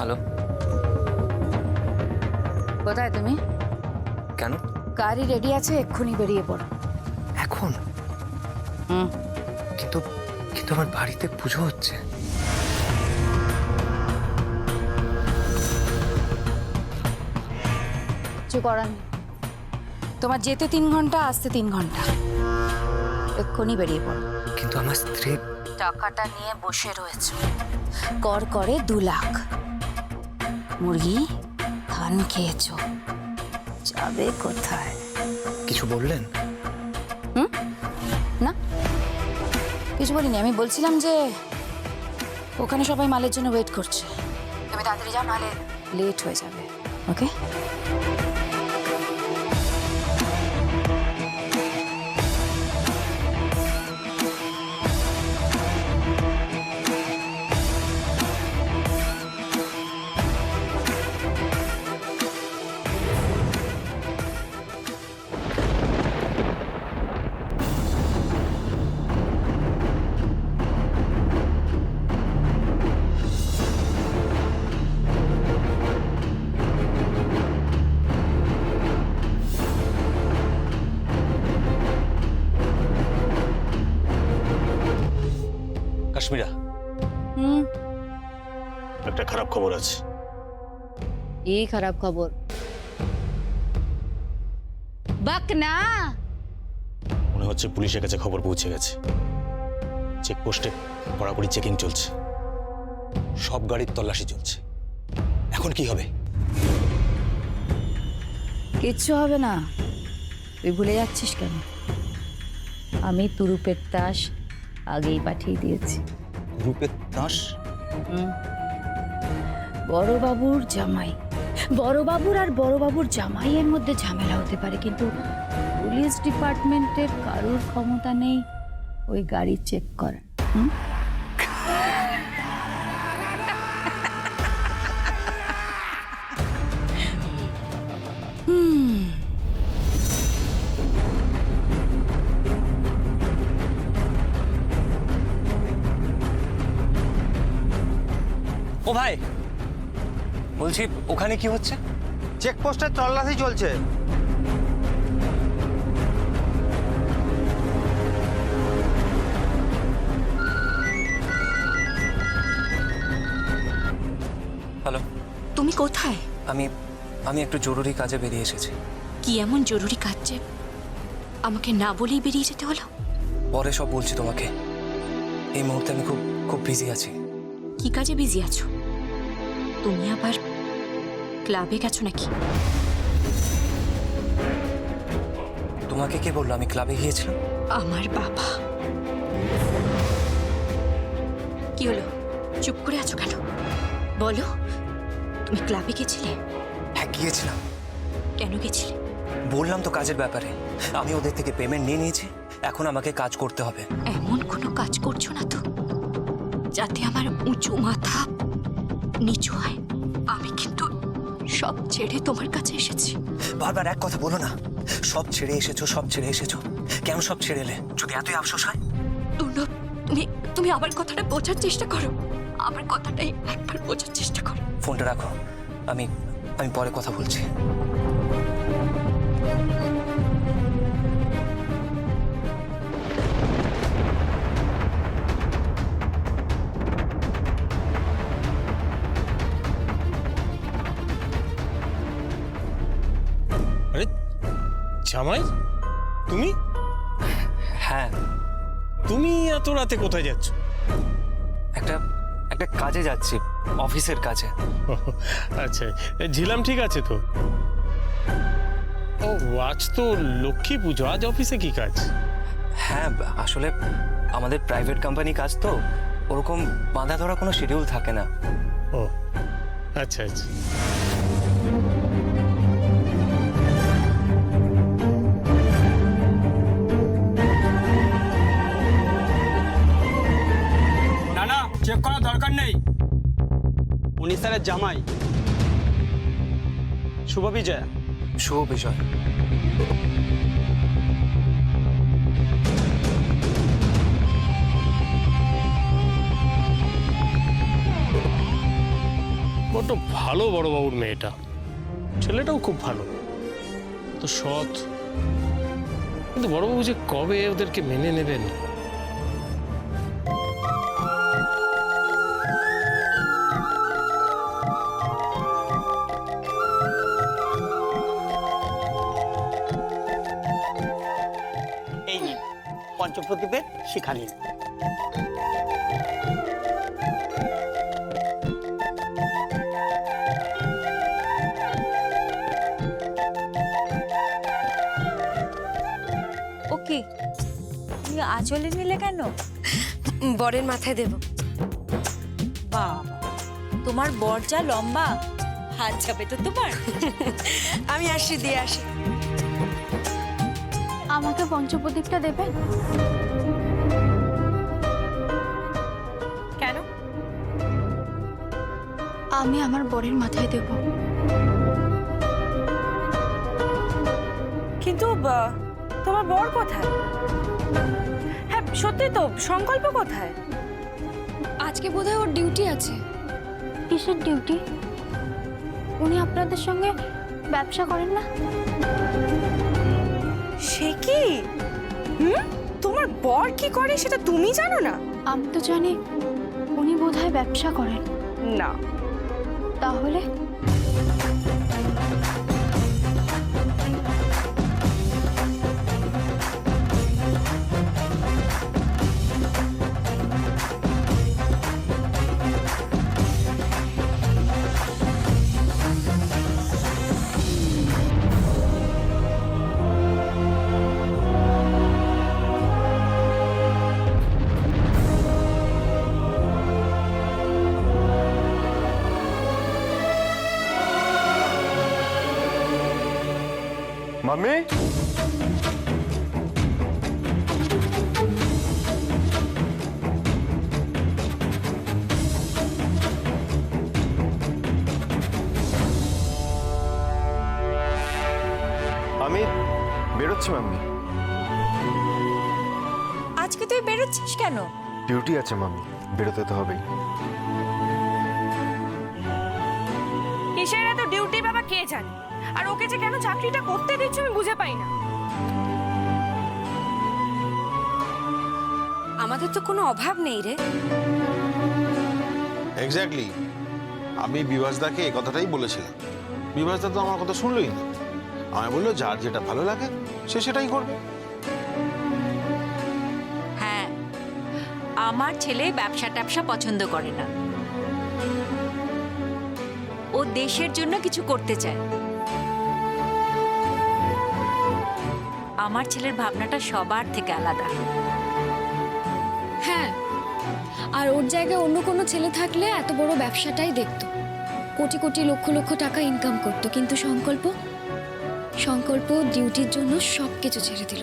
Hello, কোথায় তুমি? কেন? গাড়ি রেডি আছে, এক্ষুনি বেরিয়ে পড়ো। এখন? হুম। কিন্তু কিন্তু আমার বাড়িতে পুজো হচ্ছে। কিছু করার নেই। তোমার যেতে 3 ঘন্টা, আসতে 3 ঘন্টা। এক্ষুনি বেরিয়ে পড়ো। কিন্তু আমার স্ত্রী। টাকাটা নিয়ে বসে রয়েছে, কর করে 2 লাখ। মুরগি ধান খেয়েছো, যাবে কোথায়? কিছু বললেন? না, কিছু বলিনি। আমি বলছিলাম যে ওখানে সবাই মালের জন্য ওয়েট করছে, তুমি তাড়াতাড়ি যাও, নাহলে লেট হয়ে যাবে। ওকে? কাশ্মীরা, হুম। একটা খারাপ খবর আছে। এই খারাপ খবর? বাক না। মনে হচ্ছে পুলিশের কাছে খবর পৌঁছে গেছে। চেকপোস্টে কড়াকড়ি চেকিং চলছে, সব গাড়ির তল্লাশি চলছে। এখন কি হবে? কিচ্ছু হবে না। তুই ভুলে যাচ্ছিস কেন? আমি তুরুপের তাস আগেই পাঠিয়ে দিয়েছি। রূপের তাস? বড়বাবুর জামাই, বড়বাবুর আর বড়বাবুর জামাইয়ের মধ্যে ঝামেলা হতে পারে, কিন্তু পুলিশ ডিপার্টমেন্টের কারোর ক্ষমতা নেই ওই গাড়ি চেক করার। ও ভাই, বলছি ওখানে কি হচ্ছে? চেকপোস্টে তল্লাশি চলছে। হ্যালো, তুমি কোথায়? আমি আমি একটু জরুরি কাজে বেরিয়ে এসেছি। কি এমন জরুরি কাজ যে আমাকে না বলেই বেরিয়ে যেতে হলো? পরে সব বলছি তোমাকে। এই মুহূর্তে আমি খুব খুব বিজি আছি। কি কাজে বিজি আছো? তুমি আবার ক্লাবে গেছো নাকি? তোমাকে কে বললো আমি ক্লাবে গিয়েছিলাম? আমার বাবা। কি হলো, চুপ করে আছো কেন? বলো, তুমি ক্লাবে গেছিলে? হ্যাঁ, গিয়েছিলাম। কেন গেছিলে? বললাম তো কাজের ব্যাপারে। আমি ওদের থেকে পেমেন্ট নিয়ে নিয়েছি, এখন আমাকে কাজ করতে হবে। এমন কোনো কাজ করছো না তো যাতে আমার উঁচু মাথা নিচু হয়? আমি কিন্তু সব ছেড়ে তোমার কাছে এসেছি। বারবার এক কথা বলো না। সব ছেড়ে এসেছো, সব ছেড়ে এসেছো। কেন সব ছেড়ে এলে? যদি এতই আফসোস হয়। দুর্লভ, তুমি আমার কথাটা বোঝার চেষ্টা করো। আমার কথাটাই একবার বোঝার চেষ্টা করো। ফোনটা রাখো, আমি আমি পরে কথা বলছি। আরে জামাই, তুমি? হ্যাঁ। তুমি এত রাতে কোথায় যাচ্ছ? একটা একটা কাজে যাচ্ছি, অফিসের কাজে। আচ্ছা, ঝিলাম ঠিক আছে তো? ও, আজ তো লক্ষ্মী পুজো, আজ অফিসে কি কাজ? হ্যাঁ, আসলে আমাদের প্রাইভেট কোম্পানি কাজ তো, ওরকম বাঁধা ধরা কোনো শিডিউল থাকে না। ও আচ্ছা আচ্ছা। না না, চেক করার দরকার নেই। উনি স্যারের জামাই, শুভ বিজয়। শুভ বিজয়। বড্ড ভালো বড়বাবুর মেয়েটা, ছেলেটাও খুব ভালো, তো সৎ। কিন্তু বড়বাবু যে কবে ওদেরকে মেনে নেবেন। এই নিন পঞ্চপ্রদীপের শিখা নিন। ওকে, তুমি আঁচলে নিলে কেন? বরের মাথায় দেব। বাবা, তোমার বর যা লম্বা, হাত যাবে তো তোমার। আমি আসি, দিয়ে আসি। আমাকে পঞ্চপ্রদীপটা দেবেন? কেন? আমি আমার বরের মাথায় দেব। কিন্তু তোমার বর কোথায়? হ্যাঁ সত্যি তো, সংকল্প কোথায়? আজকে বোধহয় ওর ডিউটি আছে। কিসের ডিউটি? উনি আপনাদের সঙ্গে ব্যবসা করেন না? সে কি? তোমার বর কি করে সেটা তুমি জানো না? আমি তো জানি উনি বোধহয় ব্যবসা করেন। না। তাহলে মাম্মি, আমি বেরোচ্ছি মাম্মি। আজকে তুই বেরোচ্ছিস কেন? ডিউটি আছে মাম্মি, বেরোতে তো হবেই। কিসের এত ডিউটি বাবা কে জানে? আর ওকে যে কেন চাকরিটা করতে দিচ্ছ আমি বুঝে পাই না। আমাদের তো কোনো অভাব নেই রে। এক্স্যাক্টলি, আমি বিভাসদাকে এই কথাটাই বলেছিলাম। বিভাসদা তো আমার কথা শুনলই না, আমায় বললো যার যেটা ভালো লাগে সে সেটাই করবে। হ্যাঁ, আমার ছেলে ব্যবসা ট্যাবসা পছন্দ করে না। ও দেশের জন্য কিছু করতে চায়। আমার ছেলের ভাবনাটা সবার থেকে আলাদা। হ্যাঁ, আর ওর জায়গায় অন্য কোনো ছেলে থাকলে এত বড় ব্যবসাটাই দেখতো, কোটি কোটি লক্ষ লক্ষ টাকা ইনকাম করতো। কিন্তু সংকল্প ডিউটির জন্য সবকিছু ছেড়ে দিল।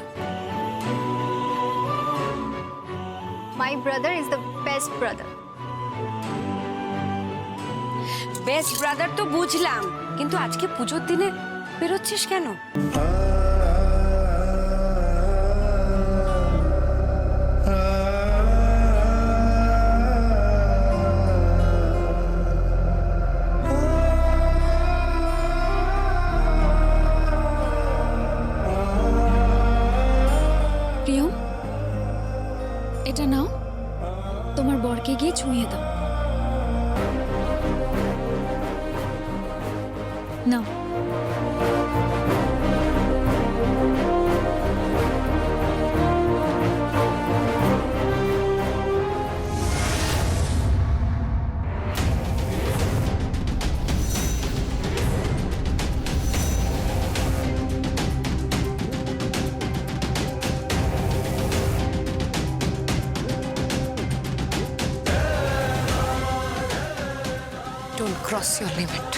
My brother is the best brother. Best brother তো বুঝলাম, কিন্তু আজকে পুজোর দিনে বেরোচ্ছিস কেন? প্রিয়ম, এটা নাও, তোমার বরকে গিয়ে ছুঁয়ে দাও। নাও। Don't cross your limit.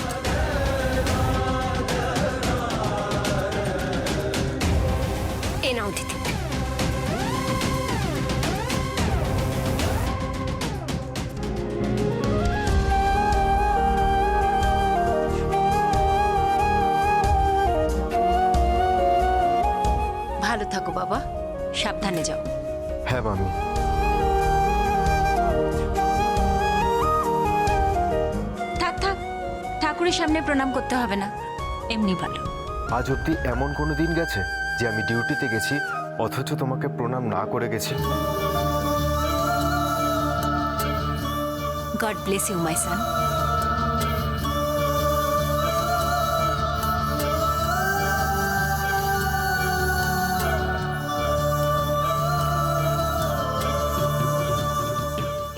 এ নাও দিদি। ভালো থাকো বাবা, সাবধানে যাও। হ্যাঁ মাম্মি। থাক থাক, ঠাকুরের সামনে প্রণাম করতে হবে না, এমনি ভালো। আজ অবধি এমন কোনো দিন গেছে যে আমি ডিউটিতে গেছি অথচ তোমাকে প্রণাম না করে গেছি? গড ব্লেস ইউ মাই সান।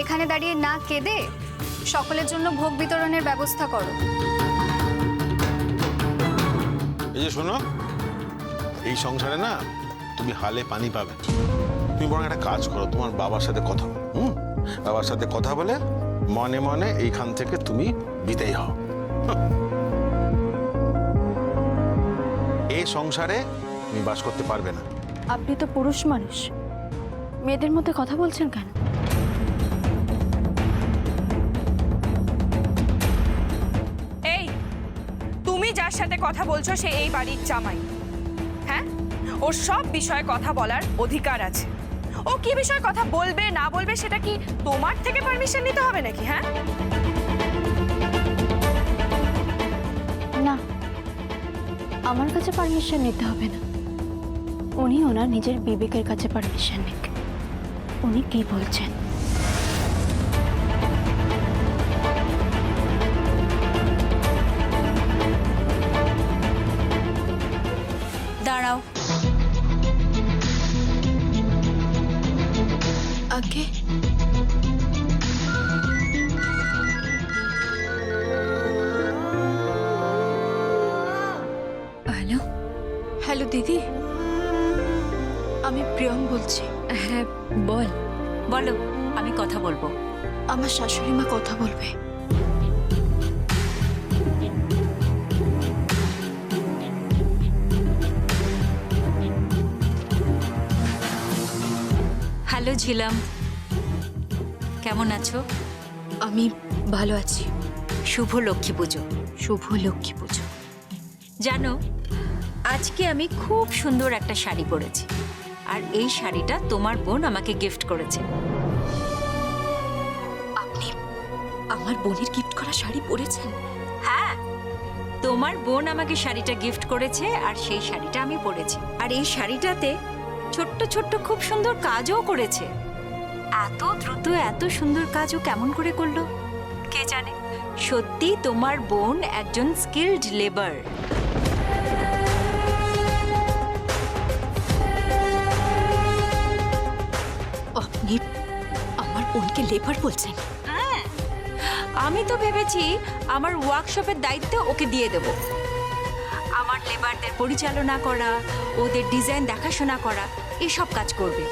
এখানে দাঁড়িয়ে না কেঁদে সকলের জন্য ভোগ বিতরণের ব্যবস্থা করো। এই যে শোনো, এই সংসারে না তুমি হালে পানি পাবে। তুমি বরং একটা কাজ করো, তোমার বাবার সাথে কথা বলো। বাবার সাথে কথা বলে মনে মনে এইখান থেকে তুমি বিদায় হও। এই সংসারে তুমি বাস করতে পারবে না। আপনি তো পুরুষ মানুষ, মেয়েদের মধ্যে কথা বলছেন কেন? এই, তুমি যার সাথে কথা বলছো সে এই বাড়ির জামাই। হ্যাঁ, ওর সব বিষয়ে কথা বলার অধিকার আছে। ও কি বিষয়ে কথা বলবে না বলবে সেটা কি তোমার থেকে পারমিশন নিতে হবে নাকি? হ্যাঁ, না, আমার কাছে পারমিশন নিতে হবে না। উনি ওনার নিজের বিবেকের কাছে পারমিশন নিক, উনি কি বলছেন। দাঁড়াও। আগে হ্যালো। হ্যালো দিদি, আমি প্রিয়ম বলছি। হ্যাঁ বল। বলো, আমি কথা বলবো। আমার শাশুড়ি মা কথা বলবে। হ্যালো ঝিলাম, কেমন আছো? আমি ভালো আছি। শুভ লক্ষ্মী পুজো। শুভ লক্ষ্মী পুজো। জানো, আজকে আমি খুব সুন্দর একটা শাড়ি পরেছি, আর এই শাড়িটা তোমার বোন আমাকে গিফট করেছে। আপনি আমার বোনের গিফট করা শাড়ি পরেছেন? হ্যাঁ, তোমার বোন আমাকে শাড়িটা গিফট করেছে, আর সেই শাড়িটা আমি পরেছি। আর এই শাড়িটাতে ছোট্ট ছোট্ট খুব সুন্দর কাজও করেছে। এত দ্রুত এত সুন্দর কাজও কেমন করে করলো কে জানে। সত্যি তোমার বোন একজন স্কিলড লেবার। আপনি আমার বোনকে লেবার বলছেন? আমি তো ভেবেছি আমার ওয়ার্কশপের দায়িত্ব ওকে দিয়ে দেব। আমার লেবারদের পরিচালনা করা, ওদের ডিজাইন দেখাশোনা করা, এসব কাজ করবে।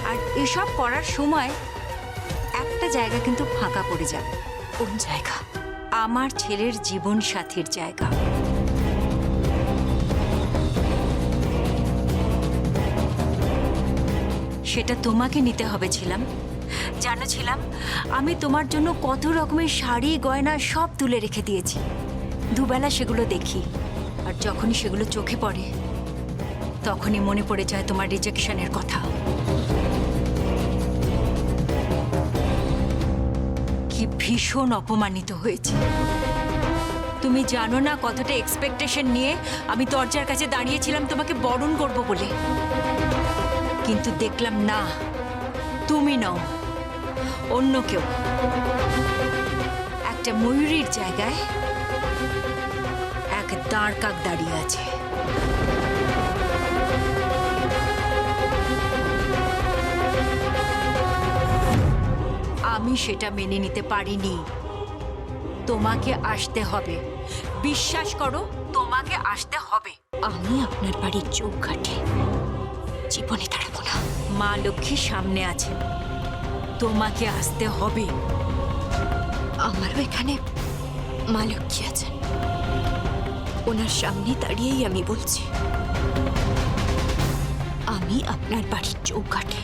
আর এসব করার সময় একটা জায়গা কিন্তু ফাঁকা পড়ে যাবে। কোন জায়গা? আমার ছেলের জীবন সাথীর জায়গা। সেটা তোমাকে নিতে হবে ছিলাম। জানো ছিলাম, আমি তোমার জন্য কত রকমের শাড়ি গয়না সব তুলে রেখে দিয়েছি। দুবেলা সেগুলো দেখি, আর যখনই সেগুলো চোখে পড়ে তখনই মনে পড়ে যায় তোমার রিজেকশনের কথা। কি ভীষণ অপমানিত হয়েছে। তুমি জানো না কতটা এক্সপেকটেশন নিয়ে আমি দরজার কাছে দাঁড়িয়েছিলাম তোমাকে বরণ করব বলে, কিন্তু দেখলাম না, তুমি নও, অন্য কেউ। একটা ময়ূরীর জায়গায় এক দাঁড় কাক দাঁড়িয়ে আছে। আমি সেটা মেনে নিতে পারিনি। তোমাকে আসতে হবে, বিশ্বাস করো, তোমাকে আসতে হবে। আমি আপনার বাড়ির চৌকাঠে জীবনে দাঁড়াবো না। মা লক্ষ্মী সামনে আছেন, তোমাকে আসতে হবে। আমারও এখানে মা লক্ষ্মী আছেন, ওনার সামনে দাঁড়িয়েই আমি বলছি, আমি আপনার বাড়ির চৌকাঠে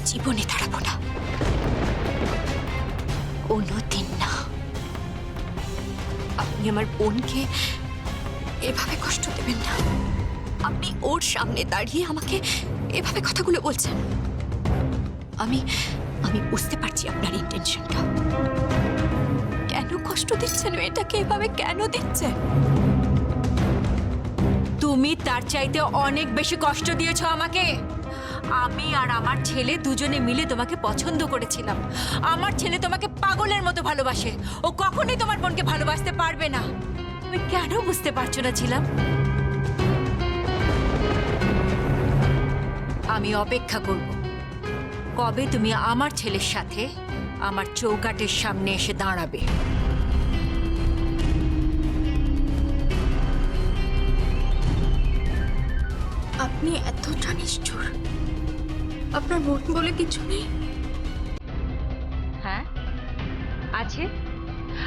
জীবনে দাঁড়াবো না, কোনোদিন না। আপনি আমার বোনকে এভাবে কষ্ট দেবেন না। আপনি ওর সামনে দাঁড়িয়ে আমাকে এভাবে কথাগুলো বলছেন। আমি বুঝতে পারছি আপনার ইন্টেনশনটা। কেন কষ্ট কষ্ট দিচ্ছেন মেয়েটাকে, এভাবে কেন দিচ্ছেন? তুমি তার চাইতে অনেক বেশি কষ্ট দিয়েছো আমাকে। আমি আর আমার ছেলে দুজনে মিলে তোমাকে পছন্দ করেছিলাম। আমার ছেলে তোমাকে পাগলের মতো ভালোবাসে। ও কখনোই তোমার বোনকে ভালোবাসতে পারবে না। তুমি কেন বুঝতে পারছো না ছিলাম? আমি অপেক্ষা করব কবে তুমি আমার ছেলের সাথে আমার চৌকাঠের সামনে এসে দাঁড়াবে। আপনি এতটা নিষ্ঠুর, আপনার মন বলে কিছু নেই? হ্যাঁ আছে,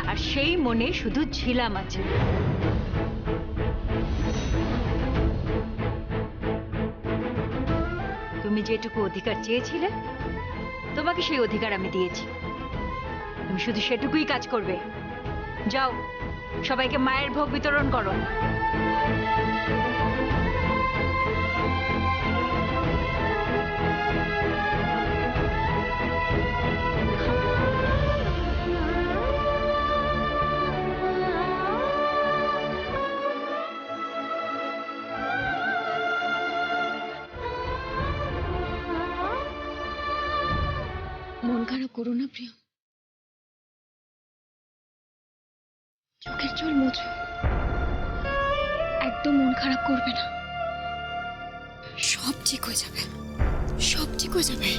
আর সেই মনে শুধু ঝিলাম আছে। তুমি যেটুকু অধিকার চেয়েছিলে তোমাকে সেই অধিকার আমি দিয়েছি। তুমি শুধু সেটুকুই কাজ করবে। যাও, সবাইকে মায়ের ভোগ বিতরণ করো। মন খারাপ করো না প্রিয়, চোখের জল মোছো, একদম মন খারাপ করবে না, সব ঠিক হয়ে যাবে, সব ঠিক হয়ে যাবে।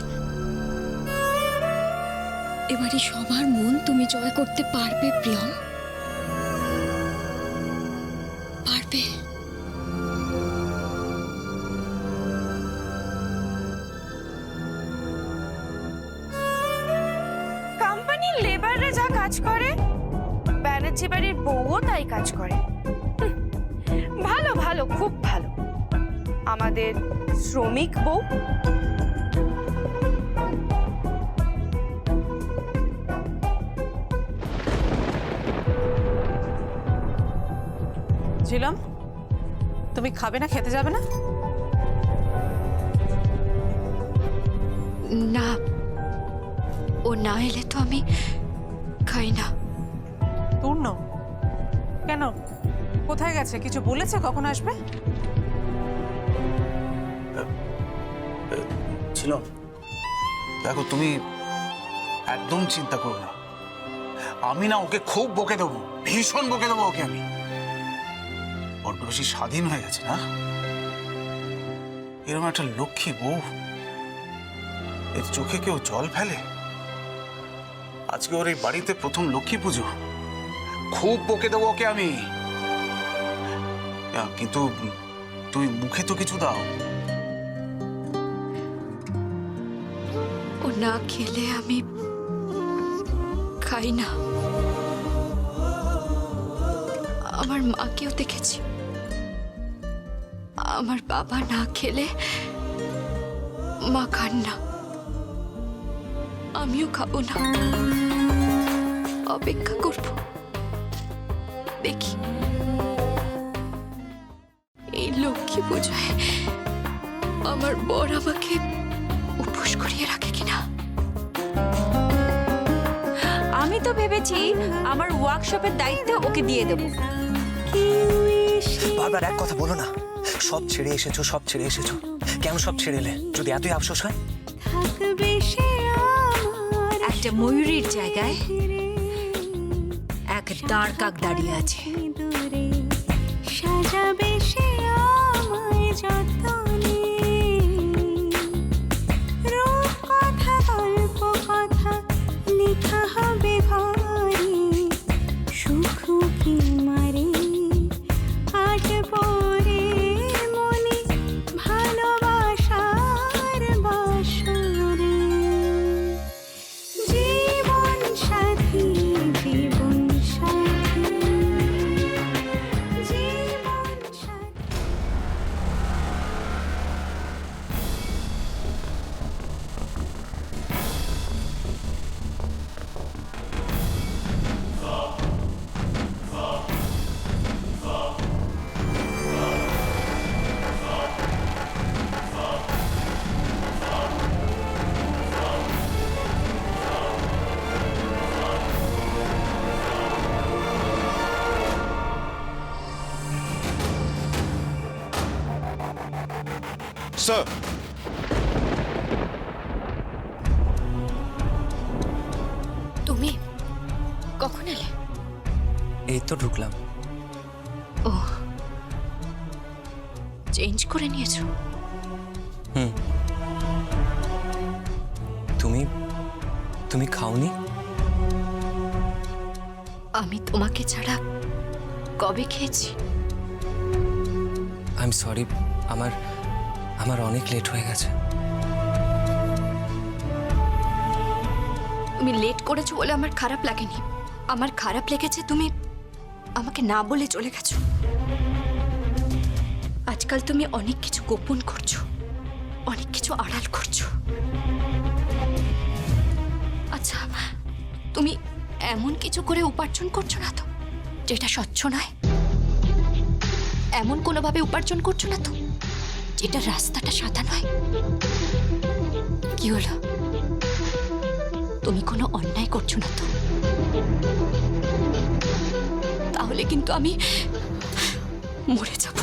এবারে সবার মন তুমি জয় করতে পারবে প্রিয়ম, পারবে। কোম্পানির লেবাররা যা কাজ করে ব্যানার্জি বাড়ির বউও তাই কাজ করে। ভালো ভালো, খুব ভালো আমাদের শ্রমিক বউ। ঝিলাম, তুমি খাবে না, খেতে যাবে না? না, ও না এলে তো আমি খাই না। পূর্ণ কেন, কোথায় গেছে? কিছু বলেছে কখন আসবে? ছিল দেখো, তুমি একদম চিন্তা করো না। আমি না ওকে খুব বকে দেবো, ভীষণ বকে দেবো ওকে। আমি বড্ড বেশি স্বাধীন হয়ে গেছে না? এরকম একটা লক্ষ্মী বউ, এর চোখে কেউ জল ফেলে? আজকে ওর এই বাড়িতে প্রথম লক্ষ্মী পুজো, খুব বকে দেবো ওকে আমি। কিন্তু তুই মুখে তো কিছু দাও। ও না খেলে আমি খাই না। আমার মাকেও দেখেছি, আমার বাবা না খেলে মা খান না, আমিও খাবো না। অপেক্ষা করব, দেখি এই লক্ষ্মী পূজায় আমার বর আমাকে উপোস করিয়ে রাখে কিনা। আমি তো ভেবেছি আমার ওয়ার্কশপের দায়িত্ব ওকে দিয়ে দেব। বারবার এক কথা বলো না। সব ছেড়ে এসেছো, সব ছেড়ে এসেছো, কেন সব ছেড়ে এলে? যদি এতই আফসোস হয়, একটা ময়ূরীর জায়গায় এক দাঁড় কাক দাঁড়িয়ে আছে। সাজাবে সে আমায় যতনে, রূপ কথা গল্প কথা লেখা হবে ঘরে, সুখ কি মারে আজ পরে মনে ভালোবাসার বাসরে। জীবন সাথী, জীবন সাথী, জীবন সাথী। স্যার, তুমি কখন এলে? এই তো ঢুকলাম। ও, চেঞ্জ করে নিয়েছো? হুম। তুমি তুমি খাওনি? আমি তোমাকে ছাড়া কবে খেয়েছি? আই এম সরি, আমার অনেক লেট হয়ে গেছে। তুমি লেট করেছো বলে আমার খারাপ লাগেনি। আমার খারাপ লেগেছে তুমি আমাকে না বলে চলে গেছো। আজকাল তুমি অনেক কিছু গোপন করছো, অনেক কিছু আড়াল করছো। আচ্ছা, তুমি এমন কিছু করে উপার্জন করছো না তো যেটা স্বচ্ছ নয়? এমন কোনোভাবে উপার্জন করছো না তো যেটা রাস্তাটা সাদা নয়? কি হলো? তুমি কোনো অন্যায় করছো না তো? তাহলে কিন্তু আমি মরে যাব।